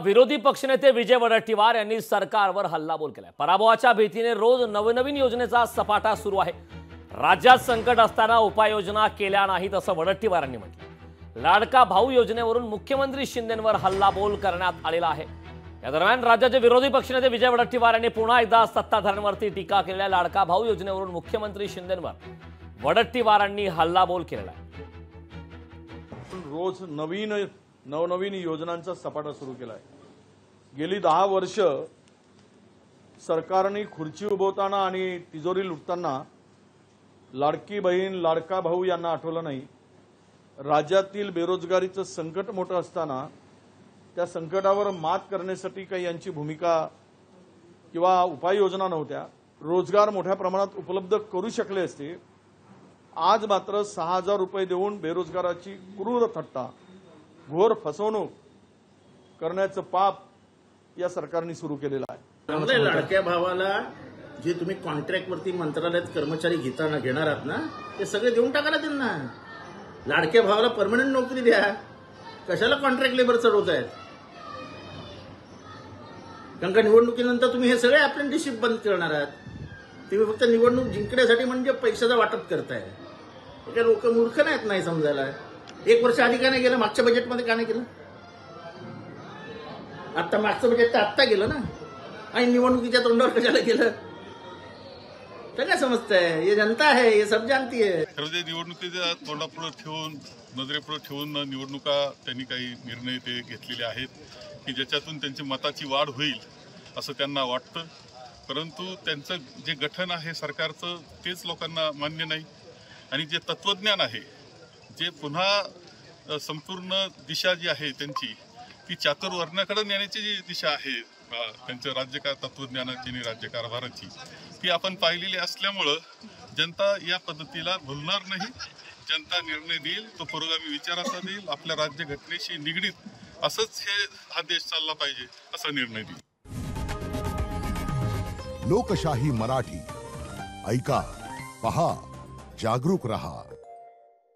विरोधी पक्षनेते विजय वडेट्टीवार यांनी सरकारवर हल्लाबोल केलाय। पराभवाच्या भीतीने रोज नवनवीन योजनेचा सपाटा सुरू आहे। राज्यात संकट असताना उपाययोजना केल्या नाहीत असं वडेट्टीवारांनी म्हटलं। लाडका भाऊ योजनेवरून मुख्यमंत्री शिंदेंवर हल्लाबोल करण्यात आलेला आहे। या दरम्यान राज्याचे विरोधी पक्षनेते विजय वडेट्टीवार यांनी पुन्हा एकदा सत्ताधाऱ्यांवरती टीका केलेल्या लाडका भाऊ योजनेवरून मुख्यमंत्री शिंदेंवर वडेट्टीवारांनी हल्लाबोल केलेला आहे। रोज नवनवीन योजनांचा सपाटा सुरू केलाय। गेली 10 वर्ष सरकारने खुर्ची उभवताना आणि तिजोरी लुटताना लाडकी बहीण लाडका भाऊ यांना आठवलं नाही। राज्यातील बेरोजगारीचं संकट मोठं असताना त्या संकटावर मात करण्यासाठी काही यांची भूमिका किंवा उपाययोजना नव्हत्या। रोजगार मोठ्या प्रमाणात उपलब्ध करू शकले असते। आज मात्र 6000 रुपये देऊन बेरोजगाराची क्रूर थट्टा, घोर फसवणूक करण्याचं पाप या सरकारने सुरू केलेलं आहे। लाडक्या भावाला जे तुम्ही कॉन्ट्रॅक्टवरती मंत्रालयात कर्मचारी घेणार आहात ना, ते सगळे देऊन टाका ना त्यांना। लाडक्या भावाला परमनंट नोकरी द्या, कशाला कॉन्ट्रॅक्ट लेबर चढवतायत? कारण का निवडणुकीनंतर तुम्ही हे सगळे अप्रेंटिसशिप बंद करणार आहात। तुम्ही फक्त निवडणूक जिंकण्यासाठी म्हणजे पैशाचं वाटप करताय। हे लोक मूर्ख नाहीत नाही समजायला। 1 वर्ष आधी का नाही गेलं? मागच्या बजेटमध्ये का नाही केलं? आता मागचं बजेट तर आत्ता गेलं ना, आणि निवडणुकीच्या तोंडावर कशाला गेलं? सगळं समजतंय, हे जनता है, हे सब जानती है। निवडणुकीच्या तोंडापुढे ठेवून, नजरेपुढे ठेवून निवडणुका त्यांनी काही निर्णय ते घेतलेले आहेत की ज्याच्यातून त्यांची मताची वाढ होईल असं त्यांना वाटतं। परंतु त्यांचं जे गठन आहे सरकारचं तेच लोकांना मान्य नाही, आणि जे तत्वज्ञान आहे, जे पुन्हा संपूर्ण दिशा जी आहे त्यांची ती चातुर्वर्ण्याकडे नेण्याची जी दिशा आहे त्यांच्या तत्वज्ञानाची आणि राज्यकारभाराची, ती आपण पाहिलेली असल्यामुळं जनता या पद्धतीला भुलणार नाही। जनता निर्णय देईल, तो पुरोगामी विचाराचा देईल, आपल्या राज्यघटनेशी निगडीत असंच हा देश चालला पाहिजे असा निर्णय देईल। लोकशाही मराठी ऐका, पहा, जागरूक रहा।